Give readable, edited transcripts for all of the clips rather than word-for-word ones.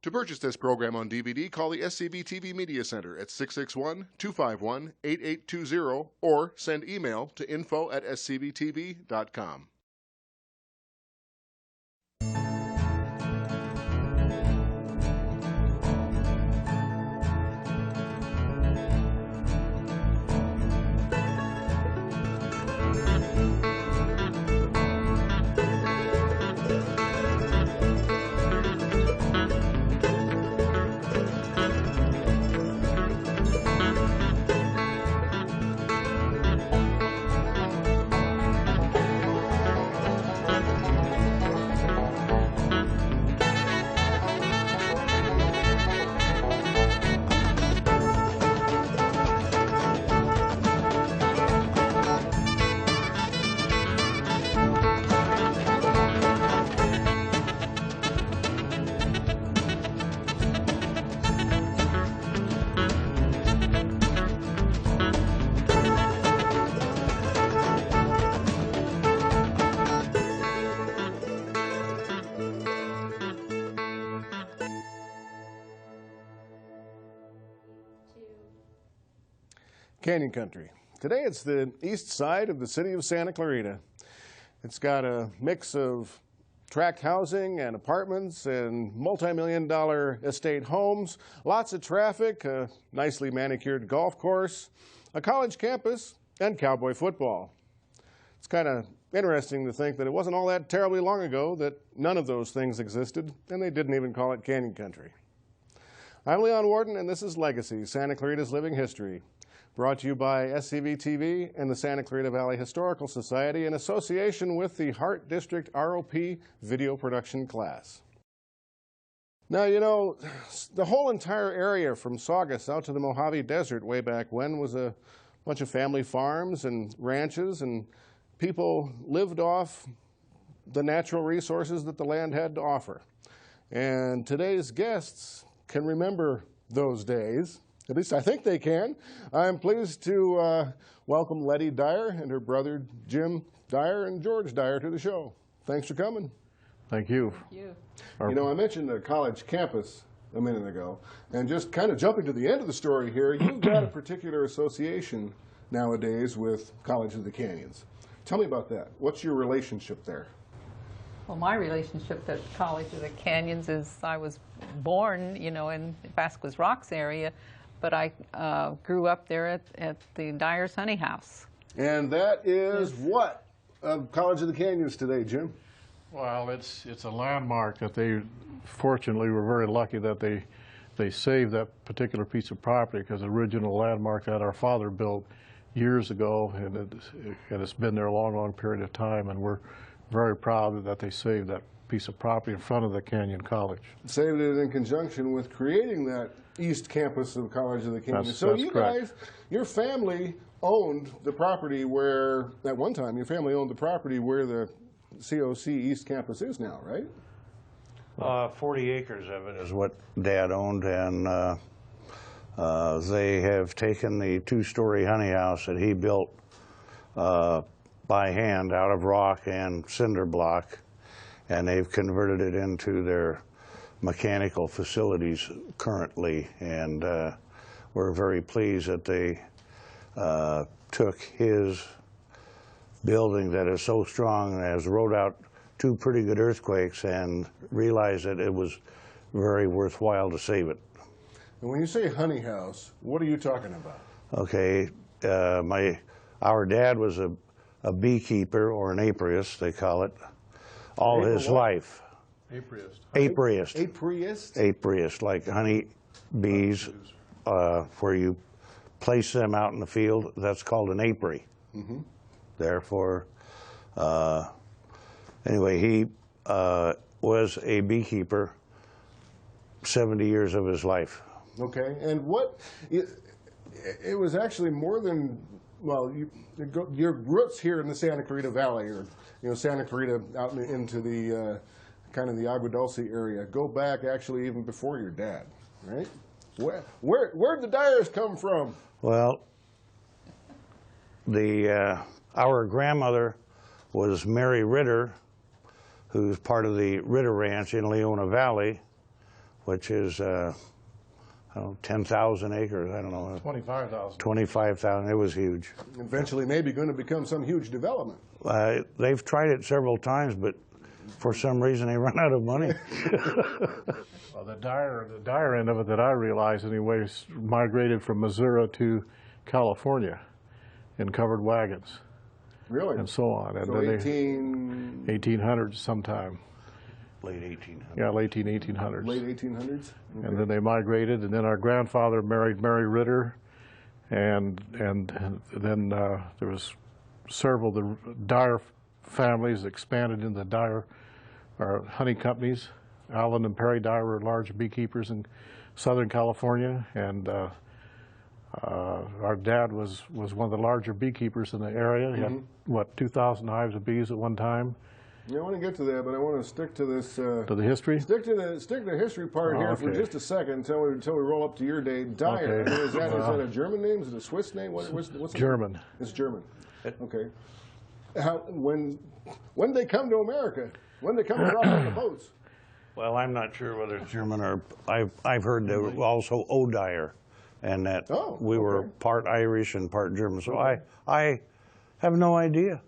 To purchase this program on DVD, call the SCB TV Media Center at 661-251-8820 or send email to info@scbtv.com. Canyon Country. Today it's the east side of the city of Santa Clarita. It's got a mix of tract housing and apartments and multi-million-dollar estate homes, lots of traffic, a nicely manicured golf course, a college campus, and cowboy football. It's kind of interesting to think that it wasn't all that terribly long ago that none of those things existed, and they didn't even call it Canyon Country. I'm Leon Warden, and this is Legacy, Santa Clarita's Living History. Brought to you by SCV TV and the Santa Clarita Valley Historical Society in association with the Hart District ROP video production class. Now, you know, the whole entire area from Saugus out to the Mojave Desert way back when was a bunch of family farms and ranches, and people lived off the natural resources that the land had to offer. And today's guests can remember those days. At least I think they can. I'm pleased to welcome Letty Dyer and her brother Jim Dyer and George Dyer to the show. Thanks for coming. Thank you. Thank you. You know, I mentioned the college campus a minute ago, and just kind of jumping to the end of the story here, you've got a particular association nowadays with College of the Canyons. Tell me about that. What's your relationship there? Well, my relationship to College of the Canyons is I was born, you know, in Vasquez Rocks area, but I grew up there at the Dyers honey house. And that is what of College of the Canyons today, Jim? Well, it's a landmark that they, fortunately, were very lucky that they saved that particular piece of property, because the original landmark that our father built years ago, and it's been there a long, long period of time, and we're very proud that they saved that piece of property in front of the Canyon College. Saved it in conjunction with creating that east campus of College of the Canyons. So you correct. guys, your family owned the property where, at one time, your family owned the property where the COC East Campus is now, right? 40 acres of it is what Dad owned, and they have taken the two-story honey house that he built by hand out of rock and cinder block, and they've converted it into their mechanical facilities currently, and we're very pleased that they took his building that is so strong and has rode out 2 pretty good earthquakes and realized that it was very worthwhile to save it. And when you say honey house, what are you talking about? Okay, our dad was a beekeeper, or an apiarist, they call it, all his life. Apiarist. Apiarist. Apiarist? Apiarist, like honey bees, where you place them out in the field. That's called an apiary. Mm-hmm. Therefore, anyway, he was a beekeeper 70 years of his life. Okay, and what, it was actually more than, well, your roots here in the Santa Clarita Valley, or, you know, Santa Clarita out into the kind of the Agua Dulce area, go back actually even before your dad, right? Where'd the Dyers come from? Well, our grandmother was Mary Ritter, who's part of the Ritter Ranch in Leona Valley, which is 10,000 acres. I don't know. 25,000. 25,000. It was huge. Eventually, maybe going to become some huge development. They've tried it several times, but for some reason they run out of money. Well, the Dyer end of it that I realized anyway migrated from Missouri to California in covered wagons. Really? And so on. And So then 1800s sometime. Late 1800s. Yeah, late 1800s. Late 1800s? Okay. And then they migrated, and then our grandfather married Mary Ritter, and then there was several of the Dyer families expanded into Dyer honey companies. Allen and Perry Dyer were large beekeepers in Southern California, and our dad was one of the larger beekeepers in the area. He had, what, 2,000 hives of bees at one time. Yeah, I want to get to that, but I want to stick to this. To the history? Stick to the history part here for okay. just a second until we roll up to your day. Dyer. Okay. Is that a German name? Is it a Swiss name? What's the German. Name? It's German. Okay. When they come to America? When they come across on the boats? Well, I'm not sure whether it's German or I've heard there was also O'Dyer, and that we were part Irish and part German. So I have no idea.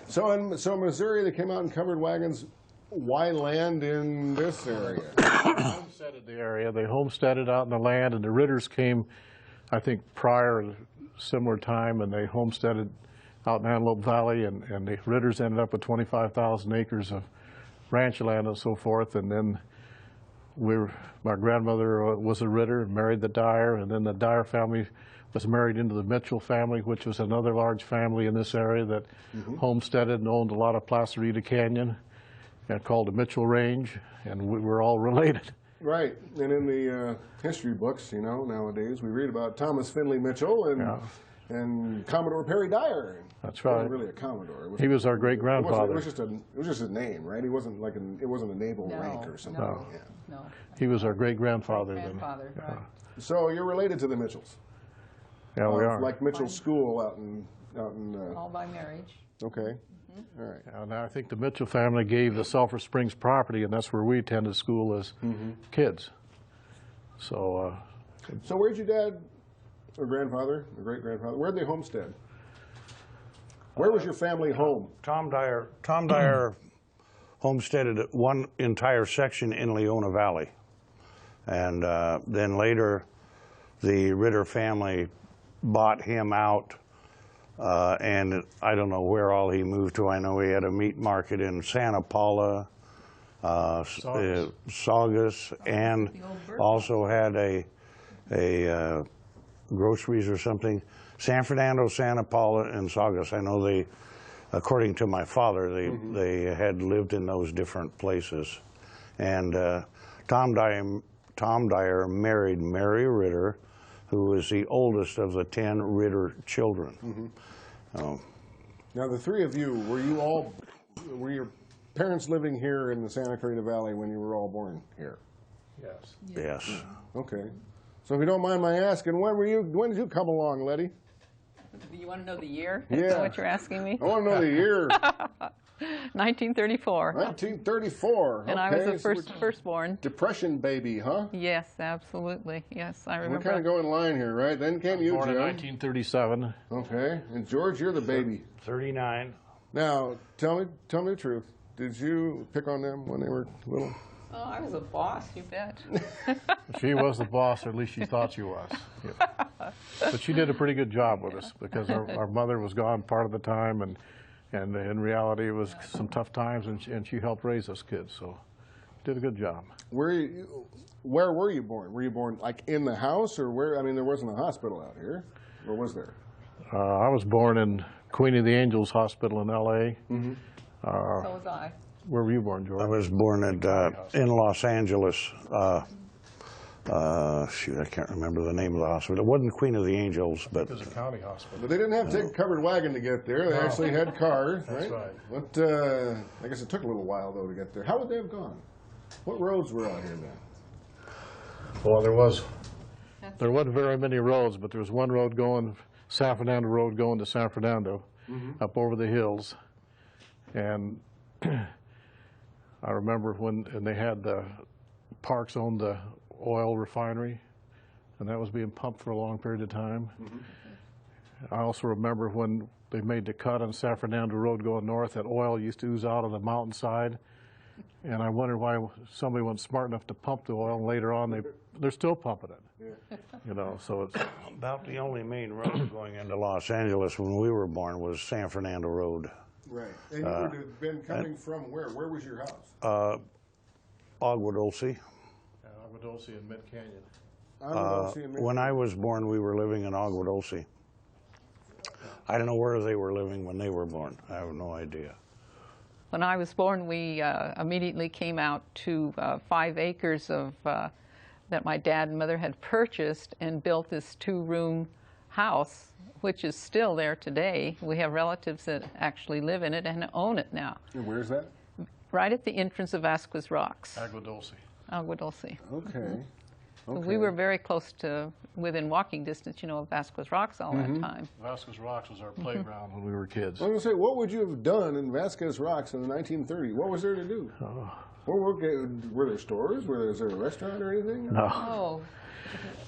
So in Missouri, they came out in covered wagons. Why land in this area? Homesteaded the area. They homesteaded out in the land, and the Ritters came, I think, prior, similar time, and they homesteaded out in Antelope Valley, and the Ritters ended up with 25,000 acres of ranch land and so forth. And then my grandmother was a Ritter and married the Dyer, and then the Dyer family was married into the Mitchell family, which was another large family in this area that homesteaded and owned a lot of Placerita Canyon, and called the Mitchell Range, and we were all related. Right, and in the history books, you know, nowadays we read about Thomas Finley Mitchell and Commodore Perry Dyer. That's He right. wasn't really a Commodore. He was our great grandfather. It was just a name, right? He wasn't like it wasn't a naval rank or something. No. Yeah. No. He was our great grandfather then. Grandfather, right. So you're related to the Mitchells. Yeah, we are. Like Mitchell School out in. All by marriage. Okay. All right. And I think the Mitchell family gave the Sulphur Springs property, and that's where we attended school as kids. So. So where'd your dad, or grandfather, or great grandfather, where'd they homestead? Where was your family home? Tom Dyer homesteaded one entire section in Leona Valley, and then later the Ritter family bought him out, and I don't know where all he moved to. I know he had a meat market in Santa Paula, Saugus, and also had a groceries or something. San Fernando, Santa Paula, and Saugus. I know they, according to my father, they had lived in those different places. And Tom Dyer married Mary Ritter, who was the oldest of the 10 Ritter children. Now the three of you, were your parents living here in the Santa Clarita Valley when you were all born here? Yes. Yes. Okay. So if you don't mind my asking, when did you come along, Letty? You want to know the year? Yeah. Is that what you're asking me? I want to know the year. 1934. 1934. And I was okay, the firstborn. Depression baby, huh? Yes, absolutely. Yes, I We remember. kind of go in line here, right? Then came you, Born in Joe. 1937. Okay. And George, you're the baby. 39. Now, tell me the truth. Did you pick on them when they were little? Oh, I was a boss, you bet. She was the boss, or at least she thought she was. Yeah. But she did a pretty good job with us because our mother was gone part of the time, and in reality it was some tough times, and she helped raise us kids, so did a good job. Where were you born? Were you born like in the house, or where? I mean, there wasn't a hospital out here, or was there? I was born in Queen of the Angels Hospital in L.A. So was I. Where were you born, George? I was born in Los Angeles. Shoot, I can't remember the name of the hospital. It wasn't Queen of the Angels, but It was a county hospital. But they didn't have to take a covered wagon to get there. They actually had cars, right? That's right. But I guess it took a little while though to get there. How would they have gone? What roads were out here then? Well, there wasn't very many roads, but there was one road going, San Fernando Road going to San Fernando, up over the hills, and I remember when they had Parks owned the oil refinery, and that was being pumped for a long period of time. I also remember when they made the cut on San Fernando Road going north, that oil used to ooze out of the mountainside. And I wondered why somebody wasn't smart enough to pump the oil, and later on they're still pumping it. Yeah. You know, so it's about the only main road going into Los Angeles when we were born was San Fernando Road. Right. And you would have been coming from where? Where was your house? Agua Dulce. Agua Dulce in Mid-Canyon. When I was born, we were living in Agua Dulce. I don't know where they were living when they were born. I have no idea. When I was born, we immediately came out to 5 acres of that my dad and mother had purchased and built this 2-room house, which is still there today. We have relatives that actually live in it and own it now. And where's that? Right at the entrance of Vasquez Rocks. Agua Dulce. Agua Dulce. Okay. So we were very close to, within walking distance, you know, of Vasquez Rocks all that time. Vasquez Rocks was our playground when we were kids. I was going to say, what would you have done in Vasquez Rocks in the 1930s? What was there to do? Were there stores? Was there a restaurant or anything? No. Oh,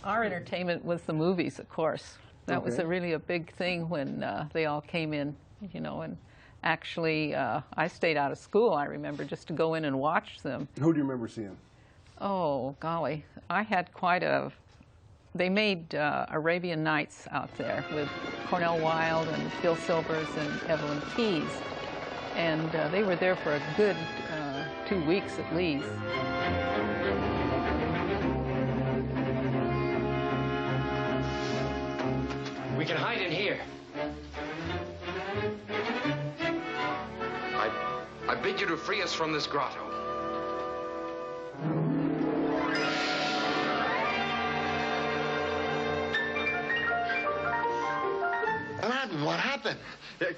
our entertainment was the movies, of course. That was really a big thing when they all came in, you know, and actually I stayed out of school, I remember, just to go in and watch them. Who do you remember seeing? Oh, golly. I had quite a... They made Arabian Nights out there with Cornell Wilde and Phil Silvers and Evelyn Keyes. And they were there for a good 2 weeks at least. We can hide in here. I bid you to free us from this grotto. Aladdin, what happened?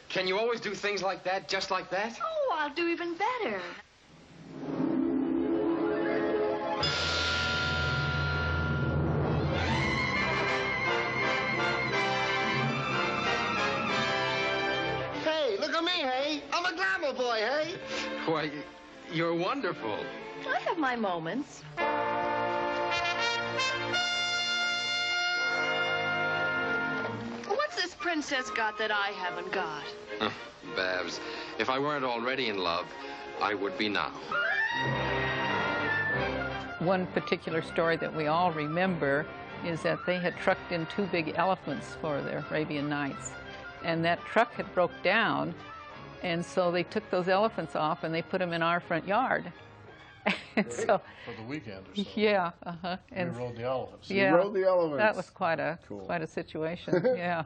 Can you always do things like that, just like that? Oh, I'll do even better. Hey, look at me, hey? I'm a glamour boy, hey? Why, you're wonderful. I have my moments. What's this princess got that I haven't got? Babs, if I weren't already in love, I would be now. One particular story that we all remember is that they had trucked in 2 big elephants for their Arabian Nights. And that truck had broke down, and so they took those elephants off and they put them in our front yard. And so, for the weekend or so. Yeah. And we rode the elephants. Yeah, You rode the elephants. that was quite a situation. Yeah.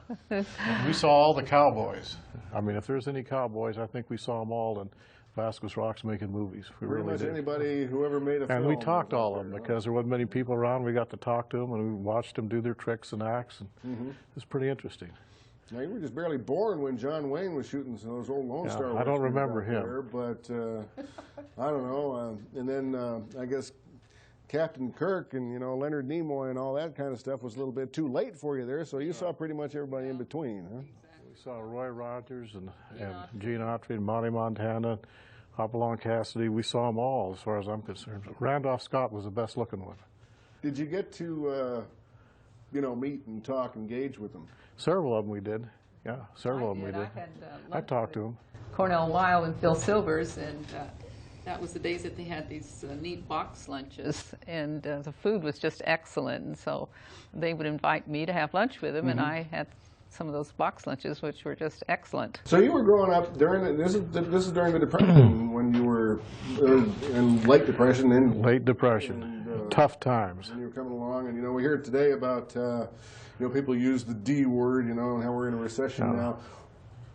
We saw all the cowboys. I mean, if there's any cowboys, I think we saw them all in Vasquez Rocks making movies. We Pretty really much did. anybody who ever made a film. And we talked to all of them there, because there wasn't many people around. We got to talk to them and we watched them do their tricks and acts, and it was pretty interesting. Now, you were just barely born when John Wayne was shooting some of those old Lone Star. I don't westerns remember out him. there, but I don't know. And then I guess Captain Kirk and, you know, Leonard Nimoy and all that kind of stuff was a little bit too late for you there, so you saw pretty much everybody in between, huh? We saw Roy Rogers and Gene Autry and Monty Montana, Hopalong Cassidy. We saw them all, as far as I'm concerned. Randolph Scott was the best looking one. Did you get to, you know, meet and talk, engage with them? Several of them we did. Yeah, several of them we did. I talked to them. Cornell Wilde and Phil Silvers, and that was the days that they had these neat box lunches, and the food was just excellent. And so they would invite me to have lunch with them, and I had some of those box lunches, which were just excellent. So you were growing up during this is during the Depression when you were in late Depression. Late Depression, tough times. And you were coming along, and you know we hear today about you know, people use the D word, you know, and how we're in a recession now.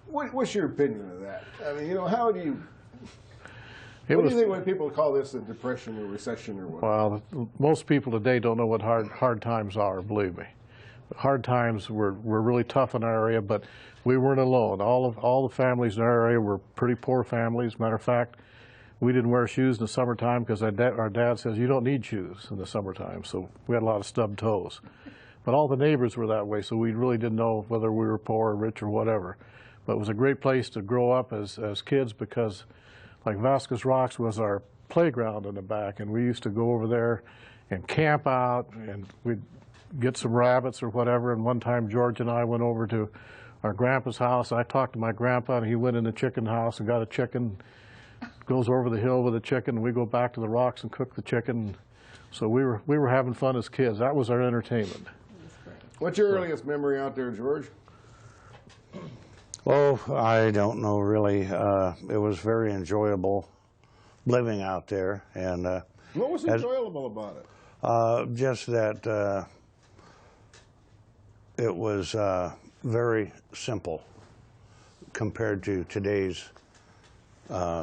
What's your opinion of that? I mean, you know, how do you? What do you think when people call this a depression or recession or what? Well, most people today don't know what hard times are, believe me. Hard times were really tough in our area, but we weren't alone. All the families in our area were pretty poor families. Matter of fact, we didn't wear shoes in the summertime because our dad says you don't need shoes in the summertime, so we had a lot of stubbed toes. But all the neighbors were that way, so we really didn't know whether we were poor or rich or whatever. But it was a great place to grow up as kids because, like, Vasquez Rocks was our playground in the back, and we used to go over there and camp out, and we'd get some rabbits or whatever. And one time George and I went over to our grandpa's house. I talked to my grandpa, and he went in the chicken house and got a chicken, goes over the hill with a chicken, and we go back to the rocks and cook the chicken. So we were having fun as kids. That was our entertainment. What's your earliest memory out there, George? Oh, I don't know really. It was very enjoyable living out there, and What was enjoyable about it? just that it was very simple compared to today's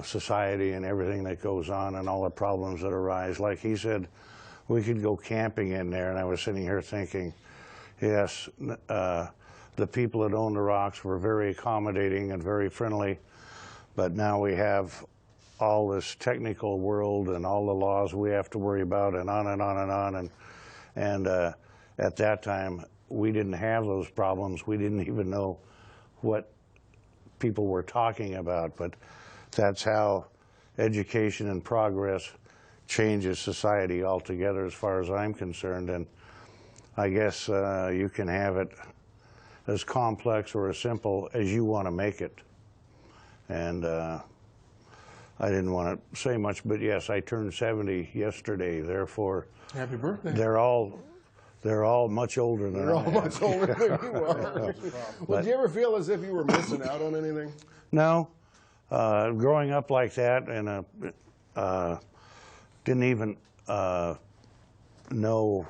society and everything that goes on and all the problems that arise. Like he said, we could go camping in there, and I was sitting here thinking, yes, the people that owned the rocks were very accommodating and very friendly, but now we have all this technical world and all the laws we have to worry about, and on and on and on. And at that time, we didn't have those problems. We didn't even know what people were talking about, but that's how education and progress changes society altogether as far as I'm concerned. And I guess you can have it as complex or as simple as you want to make it. And I didn't want to say much, but yes, I turned 70 yesterday. Therefore, Happy birthday. they're all much older than They're I all am. much older than you are. Well, did you ever feel as if you were missing out on anything? No, growing up like that, and didn't even know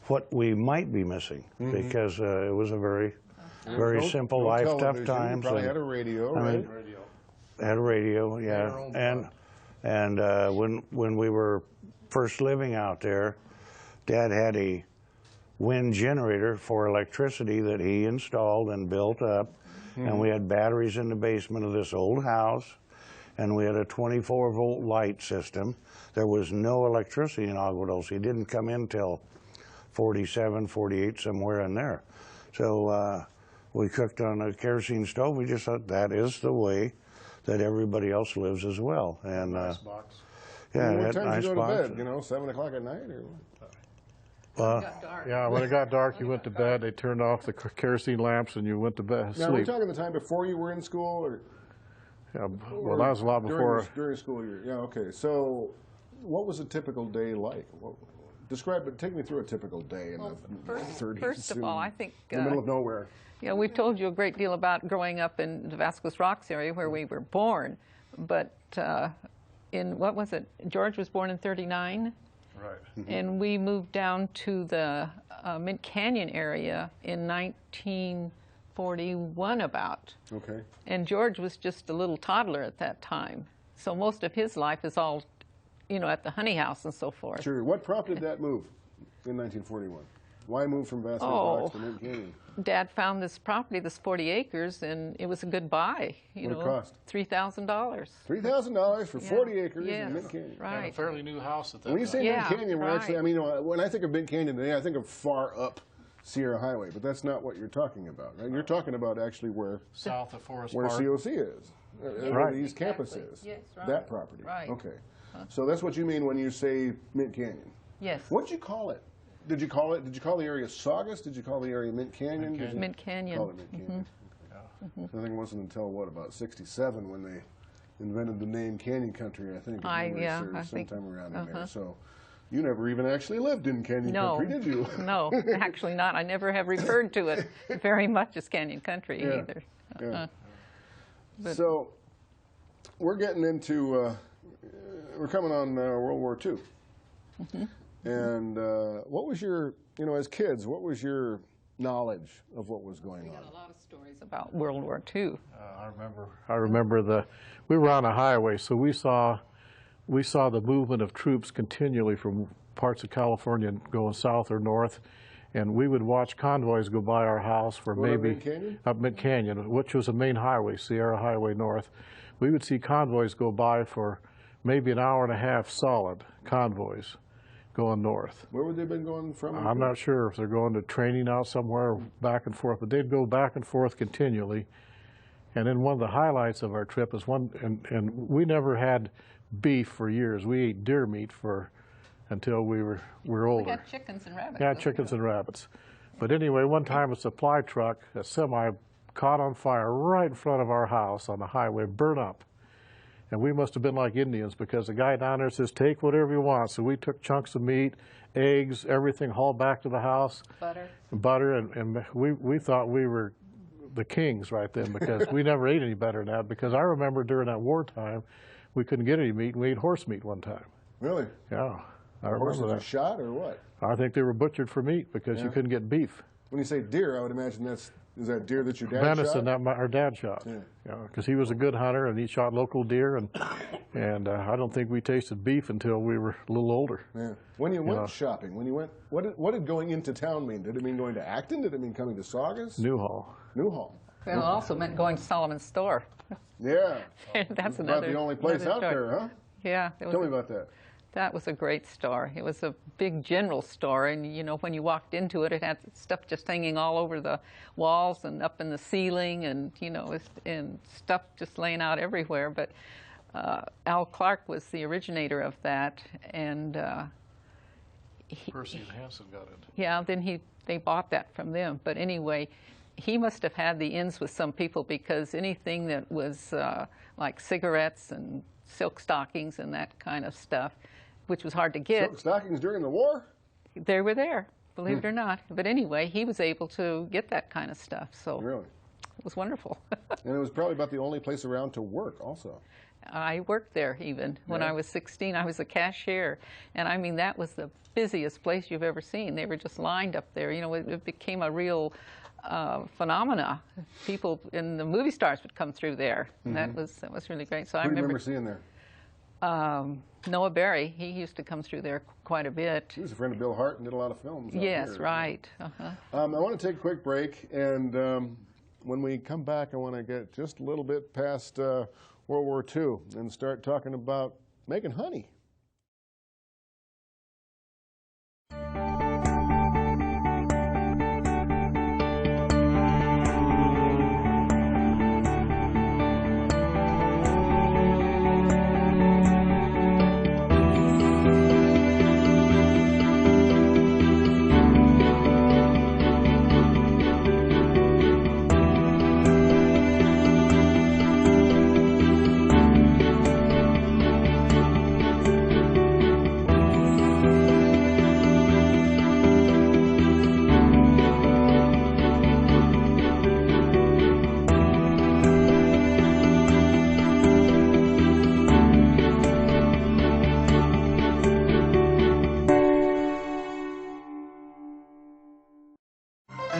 what we might be missing, because it was a very simple No life, tough television. times. You probably and had a radio, I right? mean, had a radio, yeah. And when we were first living out there, Dad had a wind generator for electricity that he installed and built up, and we had batteries in the basement of this old house, and we had a 24-volt light system. There was no electricity in Agua Dulce. It didn't come in till 47, 48, somewhere in there. So we cooked on a kerosene stove. We just thought that is the way that everybody else lives as well. And Nice box. yeah, What that time nice did you go to box. bed? You know, 7 o'clock at night, or? Yeah, when it got dark, you went to bed. They turned off the kerosene lamps, and you went to bed, Now, are we sleep. talking the time before you were in school, or? Yeah, well, that was a lot before. During school year. Yeah. Okay. So, what was a typical day like? Describe it. Take me through a typical day in the 30s. First of all, I think in the middle of nowhere. yeah, we've told you a great deal about growing up in the Vasquez Rocks area where we were born, but in, what was it? George was born in 39? Right. And we moved down to the Mint Canyon area in 1941 about. Okay. And George was just a little toddler at that time. So most of his life is all, you know, at the honey house and so forth. Sure. What prompted that move in 1941? Why move from Vasquez Rocks to Mint Canyon? Dad found this property, this 40 acres, and it was a good buy. You What'd know, it cost? $3,000. $3,000 for 40 acres Yes. in Mint Canyon. And a Right. fairly new house at that When you time. say Yeah, Mint Canyon, we're actually, I right. mean, when I think of Mint Canyon today, I think of far up Sierra Highway, but that's not what you're talking about, right? You're talking about actually where South of Forest where Park. COC is, where Right. the East Campus Exactly. is. Yes, right. That property. Right. Okay. So that's what you mean when you say Mint Canyon. Yes. What'd you call it? Did you call the area Saugus? Did you call the area Mint Canyon? Did you Mint Canyon. Call it Mint Canyon. I think it wasn't until, what, about 67 when they invented the name Canyon Country, I think. I sometime think, around in there. So you never even actually lived in Canyon No. Country, did you? No, actually not. I never have referred to it very much as Canyon Country Yeah. either. Yeah. But- So we're getting into, we're coming on World War II. And what was your, you know, as kids, what was your knowledge of what was going We on? got a lot of stories about World War II. I remember we were on a highway, so we saw the movement of troops continually from parts of California going south or north, and we would watch convoys go by our house for Going up maybe Mint Canyon? up Mint Canyon, which was a main highway, Sierra Highway North. We would see convoys go by for maybe an hour and a half solid, convoys going north. Where would they have been going from? I'm not sure if they're going to training out somewhere, back and forth, but they'd go back and forth continually. And then one of the highlights of our trip is and we never had beef for years. We ate deer meat until we were older. We had chickens and rabbits. Yeah, chickens and rabbits. But anyway, one time a supply truck, a semi, caught on fire right in front of our house on the highway, burned up. And we must have been like Indians because the guy down there says, take whatever you want. So we took chunks of meat, eggs, everything, hauled back to the house. Butter, and we thought we were the kings right then because we never ate any better than that, because I remember during that wartime, we couldn't get any meat, and we ate horse meat one time. Really? Yeah. I remember Horses that. were shot or what? I think they were butchered for meat because you couldn't get beef. When you say deer, I would imagine is that deer that your dad Venison shot? that our dad shot. Yeah, because he was a good hunter and he shot local deer, and I don't think we tasted beef until we were a little older. Yeah. When you went shopping, what did going into town mean? Did it mean going to Acton? Did it mean coming to Saugus? Newhall. Newhall. It also meant going to Solomon's store. Yeah. That's about the only place out there, huh? Yeah. Tell me about that. That was a great store. It was a big general store, and you know, when you walked into it, it had stuff just hanging all over the walls and up in the ceiling, and you know, and stuff just laying out everywhere. But Al Clark was the originator of that, and Percy and Hanson got it. Yeah, then they bought that from them. But anyway, he must have had the ins with some people, because anything that was like cigarettes and silk stockings and that kind of stuff, which was hard to get. Silk stockings during the war? They were there, believe it or not. But anyway, he was able to get that kind of stuff. So really? It was wonderful. And it was probably about the only place around to work also. I worked there even. When I was 16, I was a cashier. And I mean, that was the busiest place you've ever seen. They were just lined up there. You know, it became a real phenomena. People in the movie stars would come through there. And that was really great. So Who I do you remember seeing there? Noah Berry. He used to come through there quite a bit. He was a friend of Bill Hart and did a lot of films. Yes, here. right. I want to take a quick break, and when we come back, I want to get just a little bit past World War II and start talking about making honey.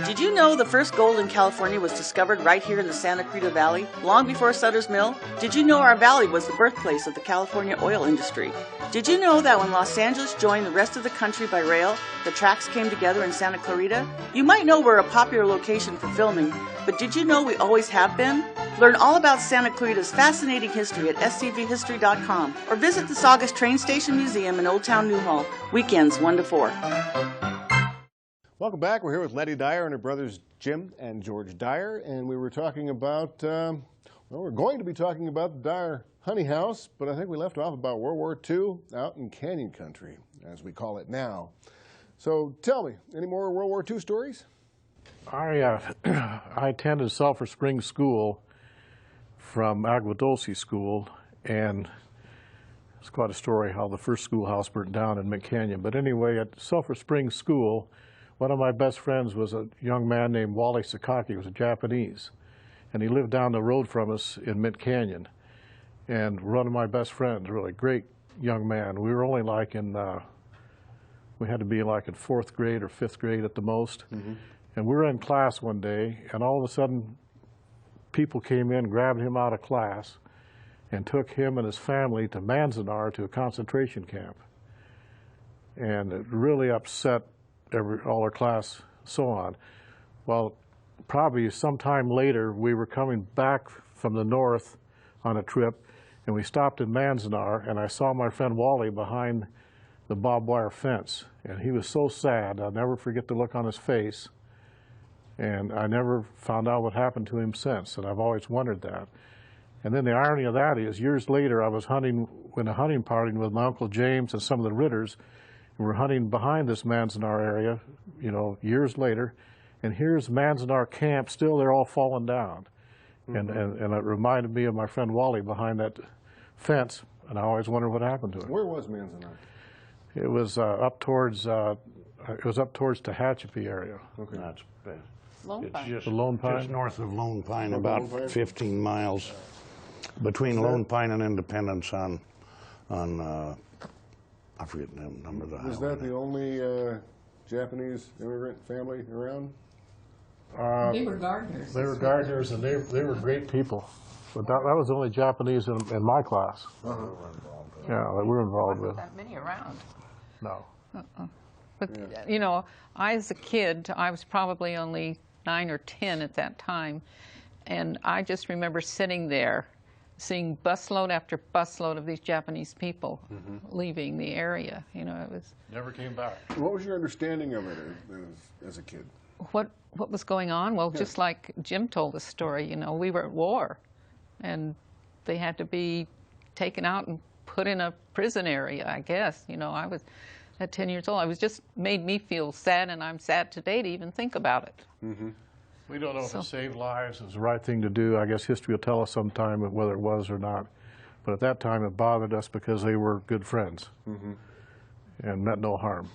Did you know the first gold in California was discovered right here in the Santa Clarita Valley, long before Sutter's Mill? Did you know our valley was the birthplace of the California oil industry? Did you know that when Los Angeles joined the rest of the country by rail, the tracks came together in Santa Clarita? You might know we're a popular location for filming, but did you know we always have been? Learn all about Santa Clarita's fascinating history at scvhistory.com or visit the Saugus Train Station Museum in Old Town Newhall, weekends 1 to 4. Welcome back. We're here with Letty Dyer and her brothers Jim and George Dyer, and we were talking about, well, we're going to be talking about the Dyer Honey House, but I think we left off about World War II out in Canyon Country, as we call it now. So tell me, any more World War II stories? I attended Sulphur Springs School from Agua Dulce School, and it's quite a story how the first schoolhouse burnt down in McCanyon. But anyway, at Sulphur Springs School, one of my best friends was a young man named Wally Sakaki. He was a Japanese, and he lived down the road from us in Mint Canyon. And one of my best friends, really great young man. We were only like in, we had to be like in 4th grade or 5th grade at the most. And we were in class one day, and all of a sudden, people came in, grabbed him out of class, and took him and his family to Manzanar to a concentration camp. And it really upset all our class, so on. Well, probably sometime later, we were coming back from the north on a trip, and we stopped in Manzanar, and I saw my friend Wally behind the barbed wire fence, and he was so sad. I'll never forget the look on his face. And I never found out what happened to him since, and I've always wondered that. And then the irony of that is, years later, I was hunting in a hunting party with my Uncle James and some of the Ritters, and we're hunting behind this Manzanar area, you know, years later, and here's Manzanar camp, still they're all fallen down. And it reminded me of my friend Wally behind that fence, and I always wondered what happened to it. Where was Manzanar? It was up towards Tehachapi area. Okay. That's bad. Lone It's Pine. just, The Lone Pine? just north of Lone Pine, North of about Lone Pine? 15 miles between Lone Pine and Independence on I forget the number of the highway. Was that the only Japanese immigrant family around? They were gardeners. They were gardeners, and they were great people. But that was the only Japanese in my class. Yeah, that we're involved with. That many around. No. But, you know, I, as a kid, I was probably only 9 or 10 at that time, and I just remember sitting there seeing busload after busload of these Japanese people leaving the area. You know, it was... Never came back. What was your understanding of it as a kid? What was going on? Well, just like Jim told the story, you know, we were at war, and they had to be taken out and put in a prison area, I guess. You know, I was at 10 years old. It was just made me feel sad, and I'm sad today to even think about it. We don't know if it saved lives. It was the right thing to do. I guess history will tell us sometime whether it was or not. But at that time, it bothered us because they were good friends and meant no harm.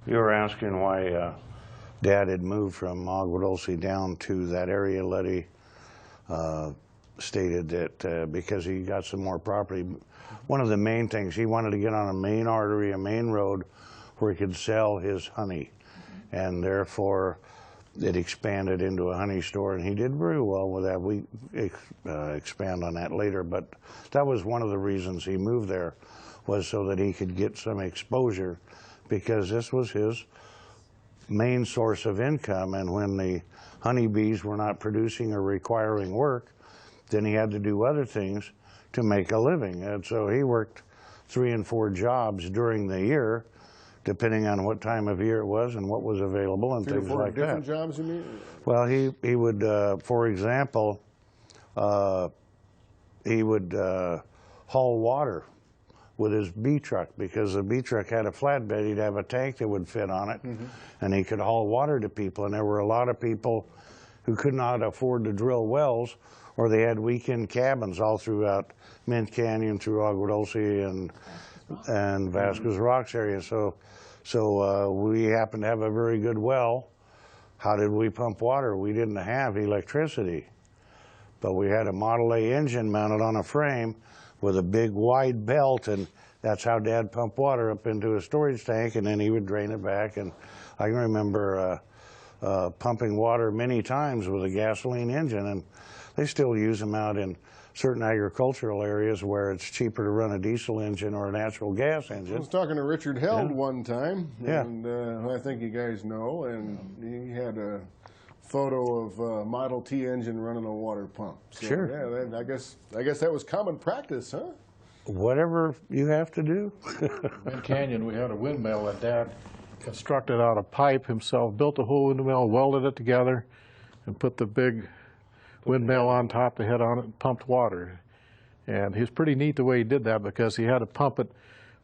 You were asking why Dad had moved from Agua Dulce down to that area. Letty stated that because he got some more property. One of the main things, he wanted to get on a main artery, a main road, where he could sell his honey. And therefore, it expanded into a honey store, and he did very well with that. We expand on that later, but that was one of the reasons he moved there, was so that he could get some exposure, because this was his main source of income. And when the honeybees were not producing or requiring work, then he had to do other things to make a living. And so he worked 3 and 4 jobs during the year, depending on what time of year it was and what was available and 3 or things 4 like different that. jobs, you mean? Well, he would, for example, he would haul water with his bee truck, because the bee truck had a flatbed. He'd have a tank that would fit on it, and he could haul water to people. And there were a lot of people who could not afford to drill wells, or they had weekend cabins all throughout Mint Canyon, through Agua Dulce and Vasquez Rocks area. So we happened to have a very good well. How did we pump water? We didn't have electricity, but we had a Model A engine mounted on a frame with a big wide belt, and that's how Dad pumped water up into a storage tank, and then he would drain it back. And I can remember pumping water many times with a gasoline engine, and they still use them out in certain agricultural areas where it's cheaper to run a diesel engine or a natural gas engine. I was talking to Richard Held one time, Yeah. and who I think you guys know, and he had a photo of a Model T engine running a water pump. So, Sure. Yeah, I guess that was common practice, huh? Whatever you have to do. In Canyon, we had a windmill that Dad constructed out of pipe himself, built a whole windmill, welded it together, and put the big windmill on top, the head on it, and pumped water. And he was pretty neat the way he did that, because he had to pump it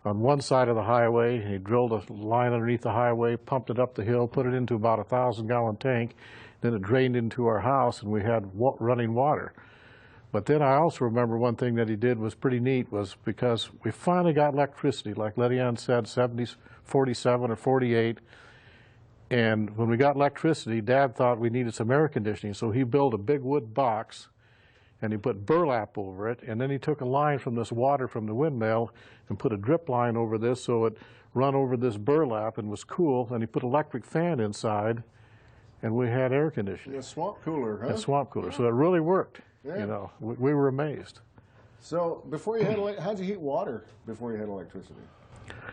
on one side of the highway, and he drilled a line underneath the highway, pumped it up the hill, put it into about a 1,000-gallon tank, then it drained into our house, and we had running water. But then I also remember one thing that he did was pretty neat, was because we finally got electricity, like Letty Ann said, 47 or 48. And when we got electricity, Dad thought we needed some air conditioning, so he built a big wood box, and he put burlap over it, and then he took a line from this water from the windmill and put a drip line over this so it run over this burlap and was cool, and he put an electric fan inside, and we had air conditioning. A swamp cooler, huh? A swamp cooler, so it really worked. Yeah. You know, we were amazed. So before you had, how'd you heat water before you had electricity?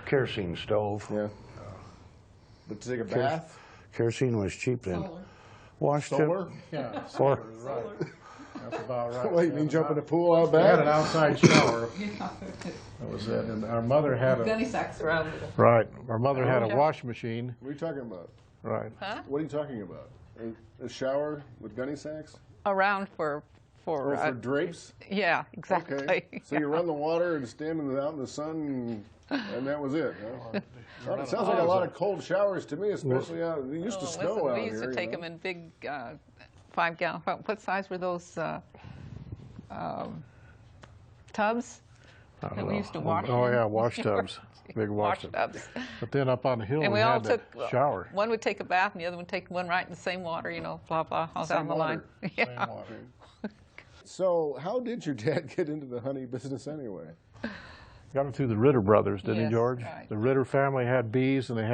Kerosene stove. Yeah. But to take a bath? Kerosene was cheap then. Washed Solar? Yeah, Or right. That's about right. Wait, you mean jump in the pool out We had back? an outside shower. That was it. And our mother had a... Gunny sacks around. Right. Our mother had a washing machine. What are you talking about? Right. Huh? What are you talking about? a shower with gunny sacks? Around for For drapes? Yeah, exactly. Okay. So you run the water and stand out in the sun, and that was it. Huh? Well, it sounds like a lot of cold showers to me, especially out. It used to snow out here. We used to take them in big 5-gallon. What size were those tubs that we used to wash? Oh in? yeah, wash tubs, big wash tubs. But then up on the hill, and we all had took the shower. One would take a bath, and the other one would take one right in the same water. You know, blah blah, all down the line. Yeah. Same water. So how did your dad get into the honey business anyway? Got it through the Ritter brothers, didn't Yes, he, George? right. The Ritter family had bees, and they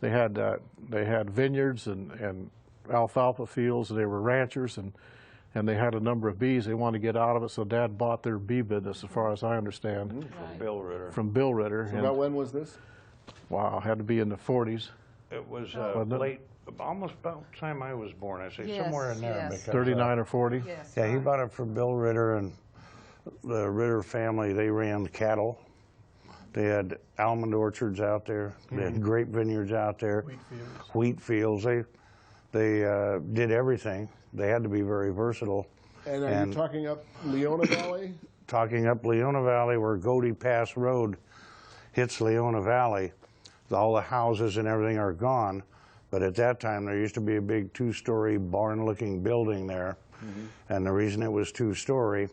had vineyards and alfalfa fields. They were ranchers, and they had a number of bees. They wanted to get out of it, so Dad bought their bee business, as far as I understand, From Bill Ritter. from Bill Ritter. So about when was this? Wow, had to be in the 40s. It was Wasn't it? late, almost about the time I was born, I say, Yes, somewhere in there. yes. Because, 39 or 40. Yes. yeah, he right. bought it from Bill Ritter, and the Ritter family, they ran cattle. They had almond orchards out there. They had grape vineyards out there. Wheat fields. They did everything. They had to be very versatile. And are you talking up Leona Valley? Talking up Leona Valley, where Godey Pass Road hits Leona Valley, all the houses and everything are gone. But at that time, there used to be a big 2-story barn-looking building there. And the reason it was 2-story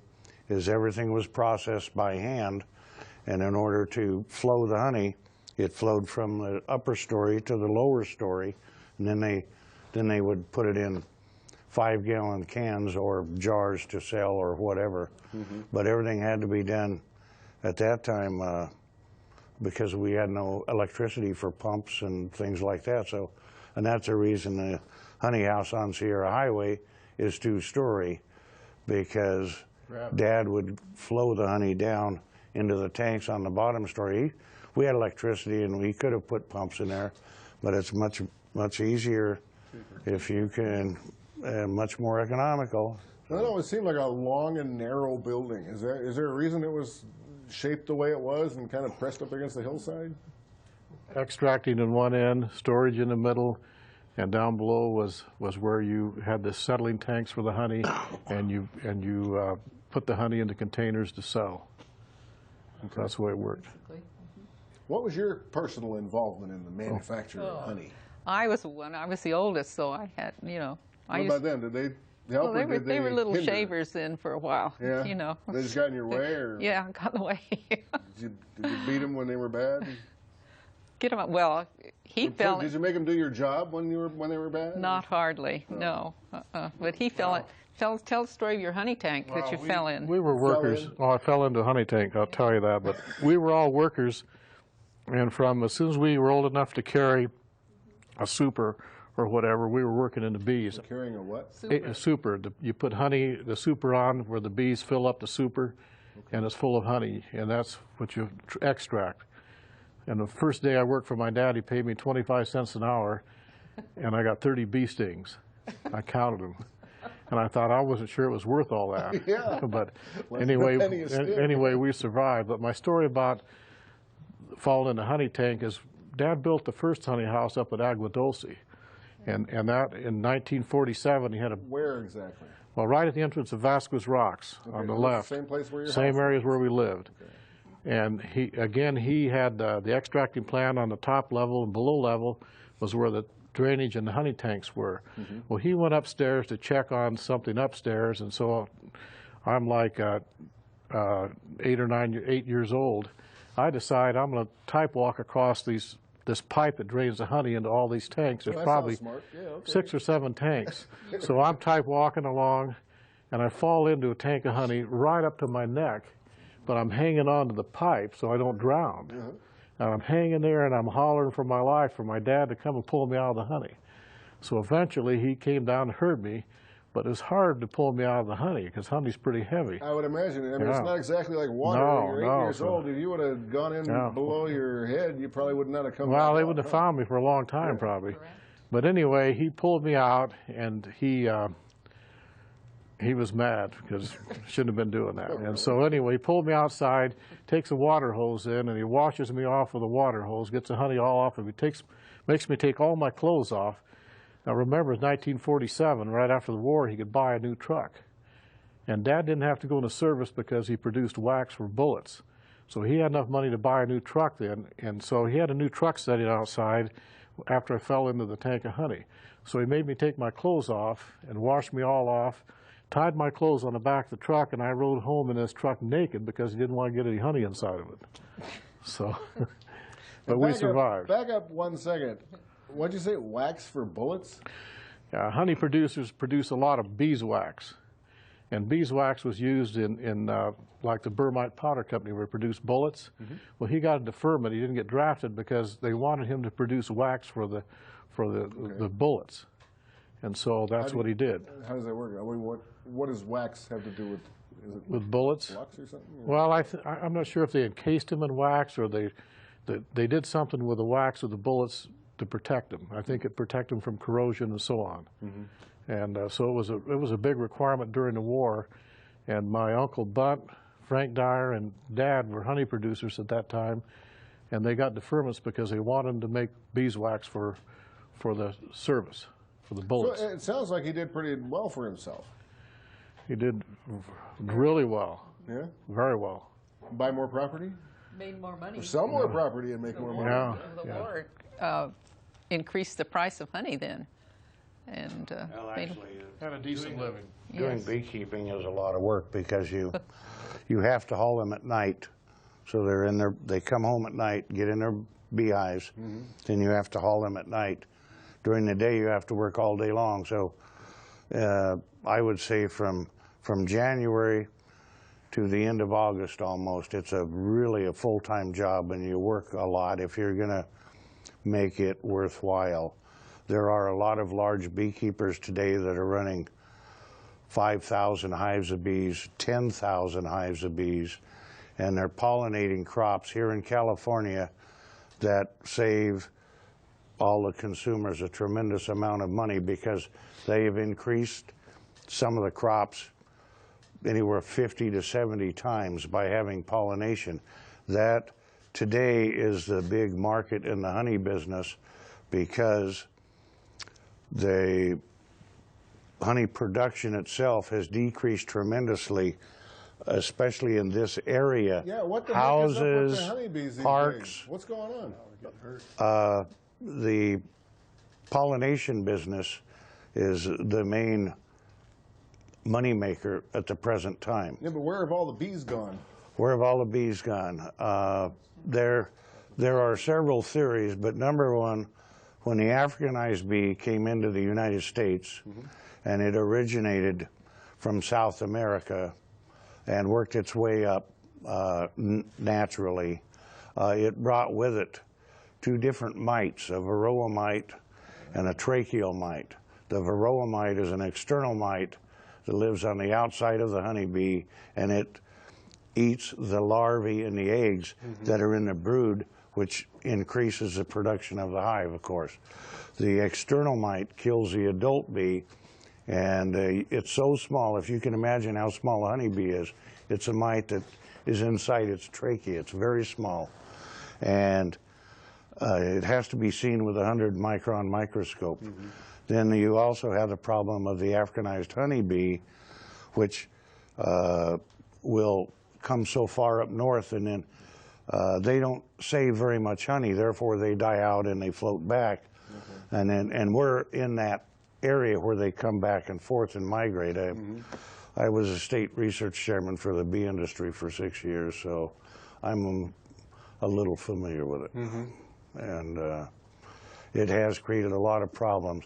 is everything was processed by hand. And in order to flow the honey, it flowed from the upper story to the lower story. And then they would put it in 5-gallon cans or jars to sell or whatever. But everything had to be done at that time because we had no electricity for pumps and things like that. So, and that's the reason the honey house on Sierra Highway is 2-story, because Dad would flow the honey down into the tanks on the bottom story. We had electricity and we could have put pumps in there, but it's much easier if you can, much more economical. That always seemed like a long and narrow building. Is there a reason it was shaped the way it was and kind of pressed up against the hillside? Extracting in one end, storage in the middle, and down below was where you had the settling tanks for the honey, and you put the honey into containers to sell. Okay. That's the way it worked. What was your personal involvement in the manufacture of honey? I was the oldest, so I had, you know. What about them? Did they help? Well, or did they were little hinder? shavers then for a while. Yeah. You know. They just got in your way, or Yeah, got in the way. did you beat them when they were bad? Get him. Well, he fell. Did you make them do your job when they were bad? Not hardly, no. But he fell in. Tell the story of your honey tank that you fell in. We were workers. Oh, I fell into a honey tank, I'll tell you that. But we were all workers, and from as soon as we were old enough to carry a super or whatever, we were working in the bees. Carrying a what? A super. You put the super on where the bees fill up the super, and it's full of honey, and that's what you extract. And the first day I worked for my dad, he paid me 25 cents an hour, and I got 30 bee stings. I counted them. And I thought I wasn't sure it was worth all that. Yeah. But anyway, we survived. But my story about falling in the honey tank is Dad built the first honey house up at Agua Dulce. And that in 1947, he had a... Where exactly? Well, right at the entrance of Vasquez Rocks on the left. Same place where your Same house areas was. where we lived. Okay. And he had the extracting plant on the top level, and below level was where the drainage and the honey tanks were. Well, he went upstairs to check on something upstairs, and so I'm like 8 years old. I decide I'm going to type walk across this pipe that drains the honey into all these tanks. There's probably 6 or 7 tanks. So I'm type walking along, and I fall into a tank of honey right up to my neck, but I'm hanging on to the pipe so I don't drown. And I'm hanging there and I'm hollering for my life for my dad to come and pull me out of the honey. So eventually he came down and heard me, but it was hard to pull me out of the honey because honey's pretty heavy. I would imagine. I mean, Yeah. It's not exactly like water. No, When you're 8 no, years so- old, if you would have gone in below your head, you probably would not have come Well, back they out, wouldn't have huh? found me for a long time probably. But anyway, he pulled me out, and he was mad because shouldn't have been doing that. And so anyway, he pulled me outside, takes a water hose in, and he washes me off with a water hose, gets the honey all off of me, makes me take all my clothes off. Now remember, in 1947, right after the war, he could buy a new truck. And Dad didn't have to go into service because he produced wax for bullets. So he had enough money to buy a new truck then, and so he had a new truck sitting outside after I fell into the tank of honey. So he made me take my clothes off and washed me all off, tied my clothes on the back of the truck, and I rode home in this truck naked because he didn't want to get any honey inside of it. So, but we survived. Back up 1 second. What'd you say, wax for bullets? Honey producers produce a lot of beeswax. And beeswax was used in like the Burmite Powder Company where it produced bullets. Well, he got a deferment. He didn't get drafted because they wanted him to produce wax for the bullets. And so that's what he did. How does that work? I mean, what does wax have to do with? Is it with bullets? Flux or something? Well, I'm not sure if they encased him in wax or they did something with the wax of the bullets to protect them. I think it protected them from corrosion and so on. And so it was a big requirement during the war. And my Uncle Bunt, Frank Dyer, and Dad were honey producers at that time. And they got deferments because they wanted to make beeswax for the service, for the bullets. So it sounds like he did pretty well for himself. He did really well. Yeah? Very well. Buy more property? Made more money. Or sell more property and make more money. Yeah. The war increased the price of honey then. And Well, actually, Had a decent living. doing beekeeping is a lot of work because you have to haul them at night. So they come home at night, get in their beehives, then you have to haul them at night. During the day, you have to work all day long. So I would say from January to the end of August almost, it's really a full-time job, and you work a lot if you're going to make it worthwhile. There are a lot of large beekeepers today that are running 5,000 hives of bees, 10,000 hives of bees, and they're pollinating crops here in California that save all the consumers a tremendous amount of money because they have increased some of the crops anywhere 50 to 70 times by having pollination. That today is the big market in the honey business because the honey production itself has decreased tremendously, especially in this area. Yeah, what the houses, heck is up with the honeybees these parks. days? What's going on? The pollination business is the main moneymaker at the present time. Yeah, but where have all the bees gone? Where have all the bees gone? There are several theories, but number one, when the Africanized bee came into the United States, and it originated from South America and worked its way up naturally, it brought with it two different mites, a varroa mite and a tracheal mite. The varroa mite is an external mite that lives on the outside of the honeybee, and it eats the larvae and the eggs that are in the brood, which increases the production of the hive, of course. The external mite kills the adult bee, and it's so small, if you can imagine how small a honeybee is, it's a mite that is inside its trachea. It's very small. And it has to be seen with a 100-micron microscope. Then you also have the problem of the Africanized honeybee, which will come so far up north, and then they don't save very much honey, therefore they die out and they float back. And we're in that area where they come back and forth and migrate. I was a state research chairman for the bee industry for 6 years, so I'm a little familiar with it. And it has created a lot of problems.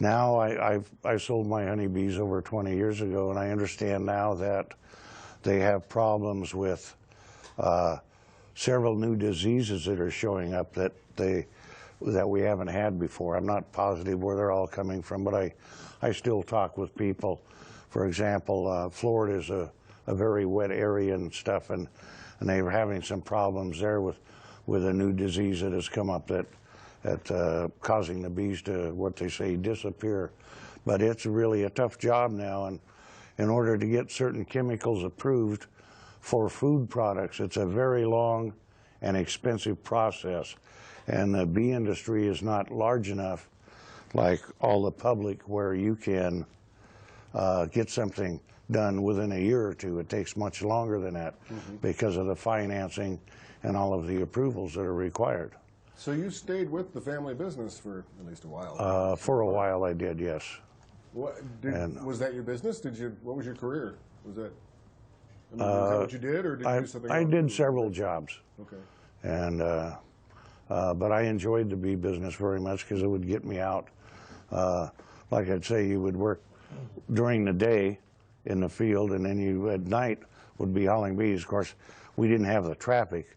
Now I sold my honeybees over 20 years ago, and I understand now that they have problems with several new diseases that are showing up that we haven't had before. I'm not positive where they're all coming from, but I still talk with people. For example, Florida is a very wet area and stuff, and they were having some problems there with a new disease that has come up that causing the bees to, what they say, disappear. But it's really a tough job now, and in order to get certain chemicals approved for food products, it's a very long and expensive process. And the bee industry is not large enough like all the public where you can get something done within a year or two. It takes much longer than that because of the financing and all of the approvals that are required. So you stayed with the family business for at least a while? For a while I did, yes. Was that your business? What was your career? Was that what you did, or did you do something else? I did several jobs. Okay. And but I enjoyed the bee business very much because it would get me out. Like I'd say, you would work during the day in the field, and then you at night would be hauling bees. Of course, we didn't have the traffic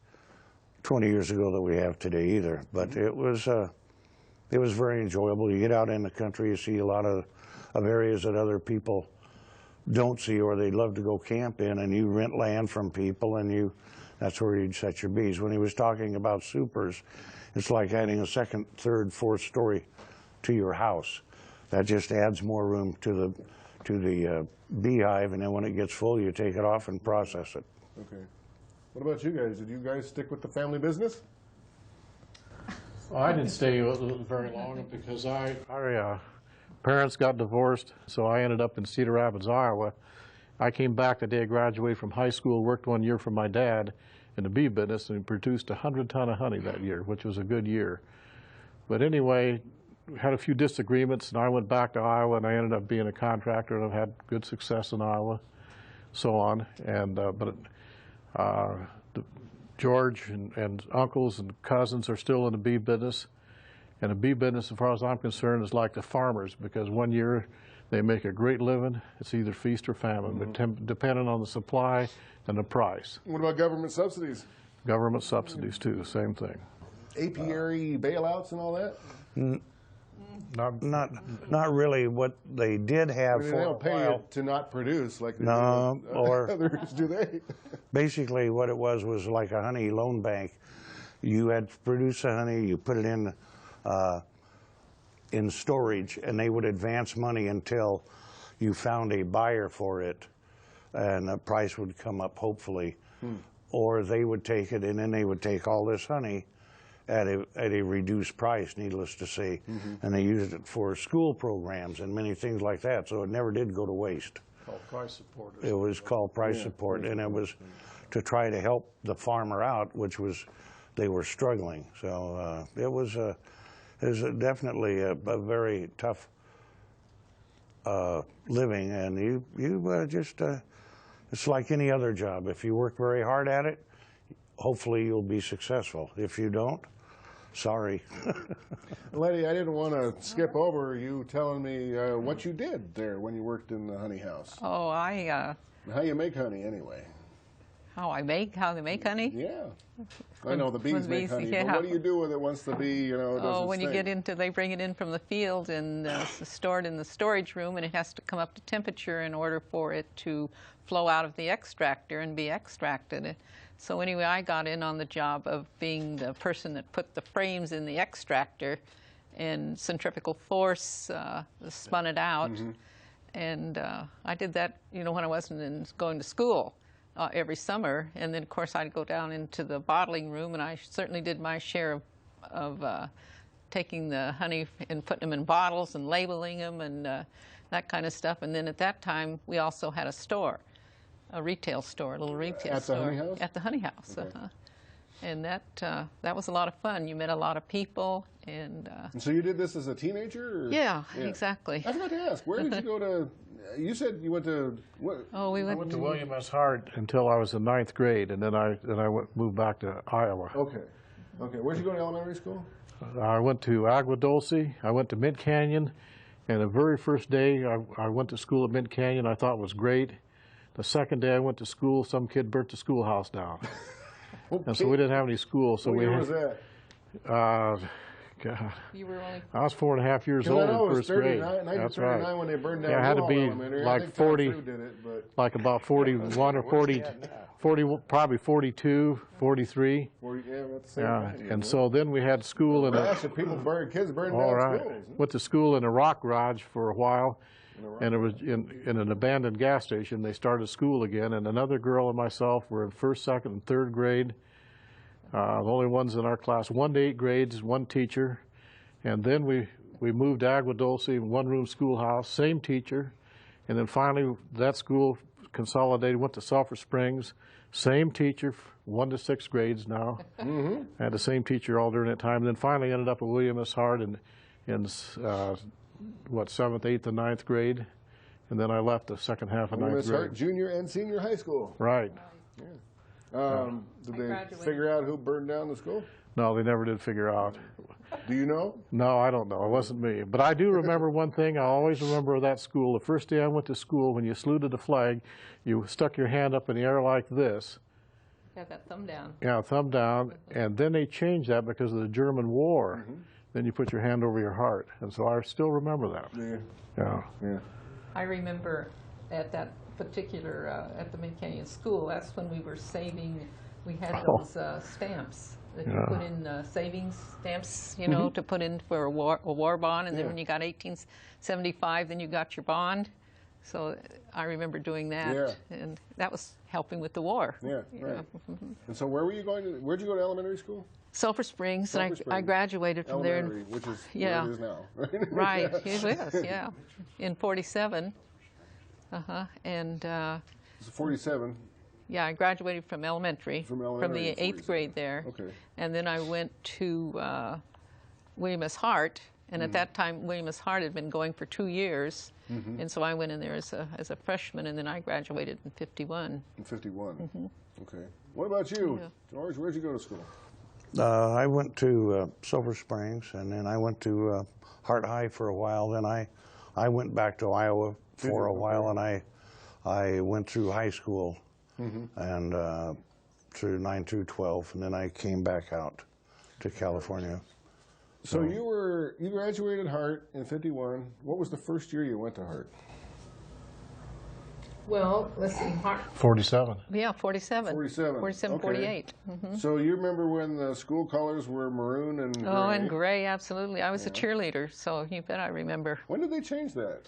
20 years ago that we have today either, but it was very enjoyable. You get out in the country, you see a lot of areas that other people don't see, or they'd love to go camp in, and you rent land from people, and that's where you'd set your bees. When he was talking about supers, it's like adding a second, third, fourth story to your house. That just adds more room to the beehive, and then when it gets full, you take it off and process it. Okay. What about you guys? Did you guys stick with the family business? Well, I didn't stay very long because our parents got divorced, so I ended up in Cedar Rapids, Iowa. I came back the day I graduated from high school, worked 1 year for my dad in the bee business, and produced 100 tons of honey that year, which was a good year. But anyway, we had a few disagreements, and I went back to Iowa, and I ended up being a contractor, and I've had good success in Iowa, so on. And George and uncles and cousins are still in the bee business. And the bee business, as far as I'm concerned, is like the farmers, because 1 year they make a great living. It's either feast or famine, but depending on the supply and the price. What about government subsidies? Government subsidies too, same thing. Apiary bailouts and all that? Not really. What they did have They for don't a pay while. you to not produce like they No, do or others, do they? basically what it was like a honey loan bank. You had to produce the honey, you put it in storage, and they would advance money until you found a buyer for it, and the price would come up, hopefully. Or they would take it, and then they would take all this honey at a reduced price, needless to say, and they used it for school programs and many things like that, so it never did go to waste. Called price support. It was called price support, and it was to try to help the farmer out, which was, they were struggling. So it was definitely a very tough living, and you just, it's like any other job. If you work very hard at it, hopefully you'll be successful. If you don't, sorry. Letty, I didn't want to skip over you telling me what you did there when you worked in the honey house. Oh, How you make honey, anyway. how they make honey? Yeah. I know the bees make honey, but what do you do with it once the bee, does its When you thing? get into, they bring it in from the field and stored in the storage room, and it has to come up to temperature in order for it to flow out of the extractor and be extracted. So anyway, I got in on the job of being the person that put the frames in the extractor, and centrifugal force spun it out. And I did that, when I wasn't going to school every summer. And then, of course, I'd go down into the bottling room, and I certainly did my share of taking the honey and putting them in bottles and labeling them and that kind of stuff. And then at that time, we also had a store. A retail store, a little retail store. At the honey house? At the honey house, Okay. And that was a lot of fun. You met a lot of people, and So you did this as a teenager? Or? Yeah, exactly. I forgot to ask, where did you go to, you said you went to, what? Oh, we I went went to William S. Hart until I was in 9th grade, and then I moved back to Iowa. Okay. Where'd you go to elementary school? I went to Agua Dulce, I went to Mint Canyon, and the very first day I went to school at Mint Canyon, I thought was great. The second day I went to school, some kid burnt the schoolhouse down. And so we didn't have any school. So what we year had, was that? God, You were only. I was 4.5 years old in first grade. 1939 when they burned down Yeah, it had to be Elementary. like I think 40, Tom Drew did it, but like about 41 or 40, probably 42, 43. 40, yeah, about the same Yeah, thing, and so then we had school in Gosh, if kids burned all down right. schools. Went to school in a rock garage for a while, and it was in an abandoned gas station. They started school again, and another girl and myself were in 1st, 2nd, and 3rd grade. The only ones in our class, 1 to 8 grades, 1 teacher. And then we We moved to Agua Dulce, one-room schoolhouse, same teacher. And then finally, that school consolidated, went to Sulphur Springs, same teacher, 1 to 6 grades now. I had the same teacher all during that time. And then finally ended up at William S. Hart in 7th, 8th, and 9th grade. And then I left the second half of 9th grade. William S. Hart Junior and Senior High School. Right. Yeah. Did they figure out who burned down the school? No, they never did figure out. Do you know? No, I don't know. It wasn't me. But I do remember one thing. I always remember that school. The first day I went to school, when you saluted the flag, you stuck your hand up in the air like this. Have that thumb down. Yeah, thumb down. And then they changed that because of the German War. Then you put your hand over your heart. And so I still remember that. Yeah. I remember at that particular, at the Mid-Canyon School, that's when we were saving, we had those stamps that you put in, savings stamps, you know, to put in for a war bond, and then when you got 1875, then you got your bond. So I remember doing that, and that was helping with the war. Yeah, right. And so where were you going to, where'd you go to elementary school? Sulphur Springs, and I graduated from there. Which is where it is now. Right, it is, yeah, in 47. And it's 47. Yeah, I graduated from elementary, from the 8th grade there. Okay. And then I went to William S. Hart, and at that time William S. Hart had been going for 2 years, and so I went in there as a freshman, and then I graduated in 51. In 51. Okay. What about you, George? Where'd you go to school? I went to Sulphur Springs, and then I went to Hart High for a while. Then I went back to Iowa for a while, and I went through high school and through 9 through 12, and then I came back out to California. So you graduated Hart in 51. What was the first year you went to Hart? Well, let's see, Hart. 47. Yeah, 47. 47. 47, okay. 48. So you remember when the school colors were maroon and gray? Oh, and gray, absolutely. I was a cheerleader, so you bet I remember. When did they change that?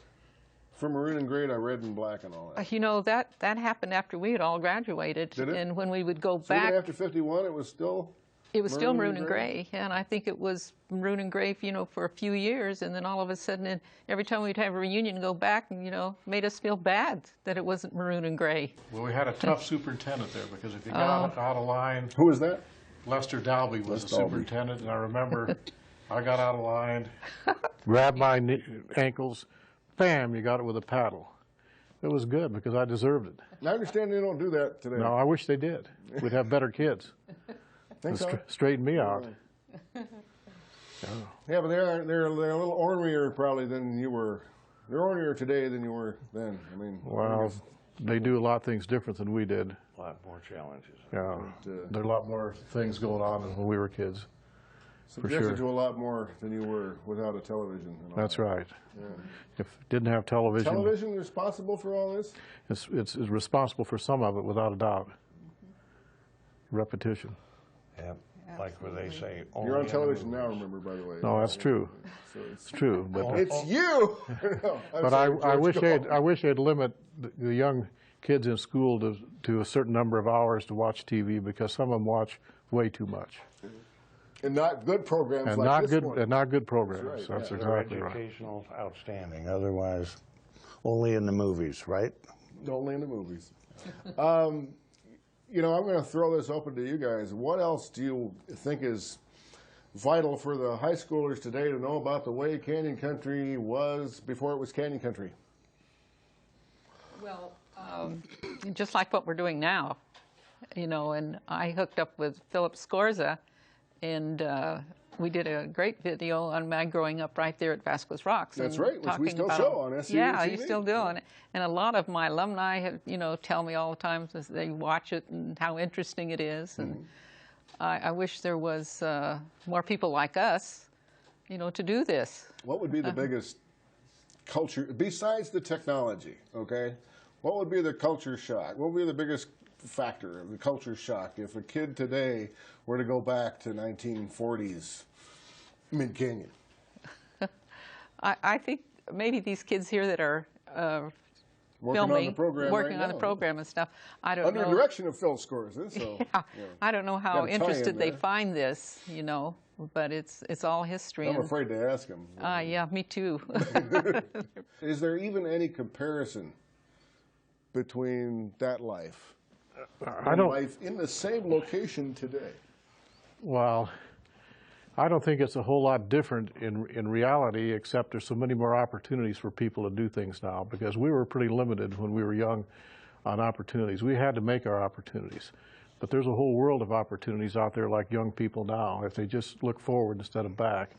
From maroon and gray to red and black and all that? You know, that happened after we had all graduated. Did it? And when we would go So back. even after 51, it was still? It was still maroon and gray, and I think it was maroon and gray, you know, for a few years, and then all of a sudden, and every time we'd have a reunion, go back, and you know, made us feel bad that it wasn't maroon and gray. Well, we had a tough superintendent there because if you got out of line, who was that? Lester Dalby was the superintendent, and I remember I got out of line, grabbed my ankles, bam, you got it with a paddle. It was good because I deserved it. I understand they don't do that today. No, I wish they did. We'd have better kids. Think so? Straighten me out. Yeah, but they're a little ornerier probably than you were. They're ornerier today than you were then. I mean, well, they do a lot of things different than we did. A lot more challenges. Yeah, there are a lot more things going on than when we were kids. Subjected to a lot more than you were without a television. That's right. Yeah. If it didn't have television. Television responsible for all this? It's responsible for some of it, without a doubt. Repetition. Yep. Like where they say. You're on television now, remember, by the way. No, that's true. So it's true, but it's you. No, but sorry, I wish they'd limit the young kids in school to a certain number of hours to watch TV, because some of them watch way too much. And not good programs and like not this good, one. And not good programs. That's right, That's exactly right. Educational, outstanding. Otherwise, only in the movies, right? Only in the movies. You know, I'm going to throw this open to you guys. What else do you think is vital for the high schoolers today to know about the way Canyon Country was before it was Canyon Country? Well, just like what we're doing now, you know, and I hooked up with Philip Scorza, and we did a great video on my growing up right there at Vasquez Rocks. That's right, which we still show on SCV Yeah, TV. you still do. And a lot of my alumni have, you know, tell me all the time as they watch it and how interesting it is. And I wish there was more people like us, you know, to do this. What would be the biggest culture, besides the technology, okay? What would be the culture shock? What would be the biggest factor of the culture shock if a kid today were to go back to 1940s Mid-Canyon? I think maybe these kids here that are filming, working on the program and stuff, I don't know. Under the direction of Phil Scorza, so. I don't know how interested they find this, you know. but it's all history. I'm afraid to ask him. Yeah, me too. Is there even any comparison between that life and life in the same location today? Well, I don't think it's a whole lot different in reality, except there's so many more opportunities for people to do things now, because we were pretty limited when we were young on opportunities. We had to make our opportunities. But there's a whole world of opportunities out there like young people now, if they just look forward instead of back.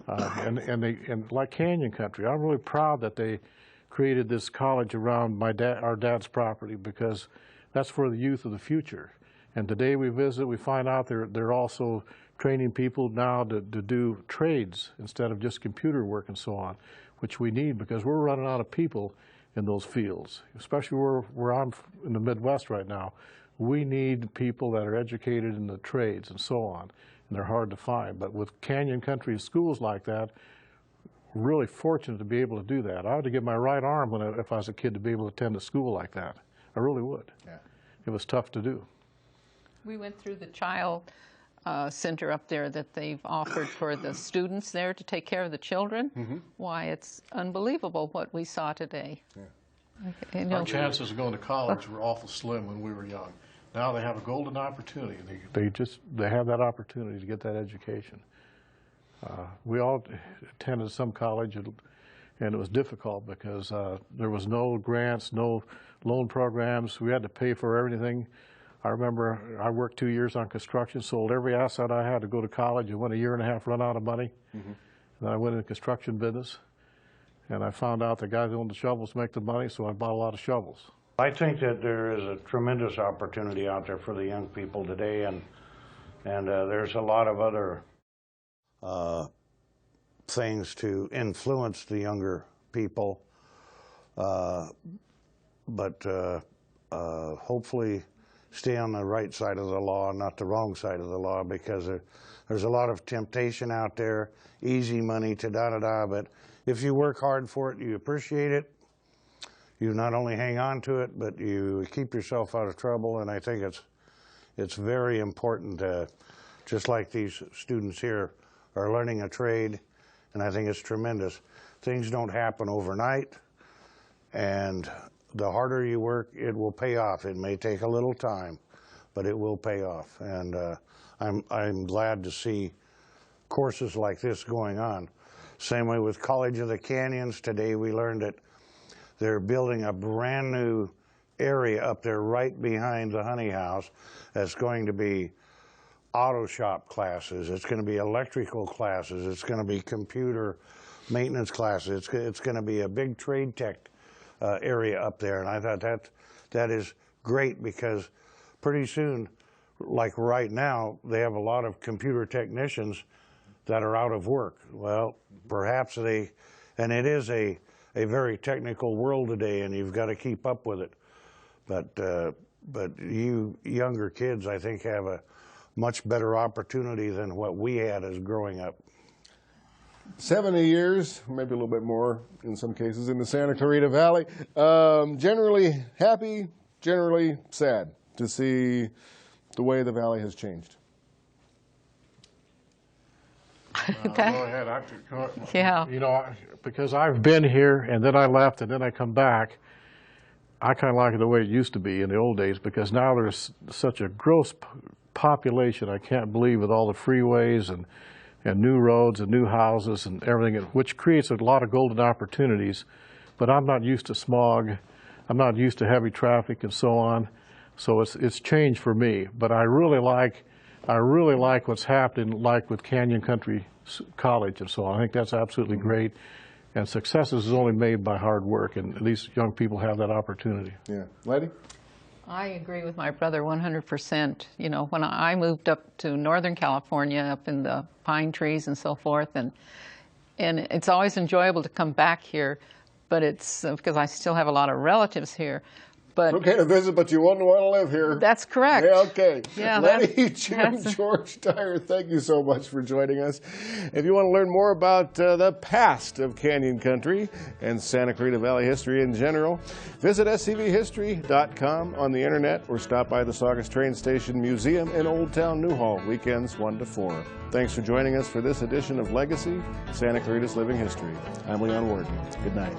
And like Canyon Country, I'm really proud that they created this college around our dad's property, because that's for the youth of the future. And today we visit, we find out they're also training people now to do trades instead of just computer work and so on, which we need because we're running out of people in those fields, especially where I'm in the Midwest right now. We need people that are educated in the trades and so on, and they're hard to find. But with Canyon Country schools like that, we're really fortunate to be able to do that. I ought to give my right arm if I was a kid to be able to attend a school like that. I really would. Yeah. It was tough to do. We went through the child center up there that they've offered for the students there to take care of the children. Mm-hmm. Why, it's unbelievable what we saw today. Yeah. Our chances of going to college were awful slim when we were young. Now they have a golden opportunity. They have that opportunity to get that education. We all attended some college, and it was difficult because there was no grants, no loan programs. We had to pay for everything. I remember I worked 2 years on construction, sold every asset I had to go to college, and went a year and a half, run out of money. Mm-hmm. And then I went into construction business, and I found out the guys that owned the shovels make the money, so I bought a lot of shovels. I think that there is a tremendous opportunity out there for the young people today, and there's a lot of other things to influence the younger people, but hopefully stay on the right side of the law, not the wrong side of the law, because there's a lot of temptation out there, easy money to da-da-da, but if you work hard for it, you appreciate it, you not only hang on to it, but you keep yourself out of trouble, and I think it's very important, just like these students here are learning a trade, and I think it's tremendous. Things don't happen overnight, and the harder you work, it will pay off. It may take a little time, but it will pay off. And I'm glad to see courses like this going on. Same way with College of the Canyons. Today we learned that they're building a brand new area up there right behind the honey house that's going to be auto shop classes. It's going to be electrical classes. It's going to be computer maintenance classes. It's going to be a big trade tech area up there, and I thought that is great, because pretty soon, like right now, they have a lot of computer technicians that are out of work. Well, perhaps and it is a very technical world today, and you've got to keep up with it. But you younger kids, I think, have a much better opportunity than what we had as growing up. 70 years, maybe a little bit more in some cases, in the Santa Clarita Valley. Generally happy, generally sad to see the way the valley has changed. Go ahead. Yeah. You know, because I've been here, and then I left, and then I come back, I kind of like it the way it used to be in the old days, because now there's such a gross population. I can't believe, with all the freeways and new roads and new houses and everything, which creates a lot of golden opportunities. But I'm not used to smog. I'm not used to heavy traffic and so on. So it's changed for me. But I really like what's happening, like with Canyon Country College and so on. I think that's absolutely great. And success is only made by hard work, and these young people have that opportunity. Yeah. Letty? I agree with my brother 100%. You know, when I moved up to Northern California, up in the pine trees and so forth, and it's always enjoyable to come back here, but it's because I still have a lot of relatives here. But okay to visit, but you wouldn't want to live here. That's correct. Yeah, okay. Yeah, Letty, Jim, George Dyer, thank you so much for joining us. If you want to learn more about the past of Canyon Country and Santa Clarita Valley history in general, visit scvhistory.com on the internet or stop by the Saugus Train Station Museum in Old Town Newhall, weekends 1 to 4. Thanks for joining us for this edition of Legacy, Santa Clarita's Living History. I'm Leon Warden. Good night.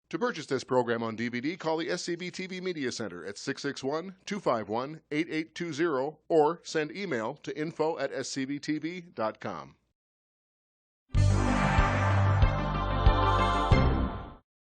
To purchase this program on DVD, call the SCB TV Media Center at 661-251-8820 or send email to info@scbtv.com.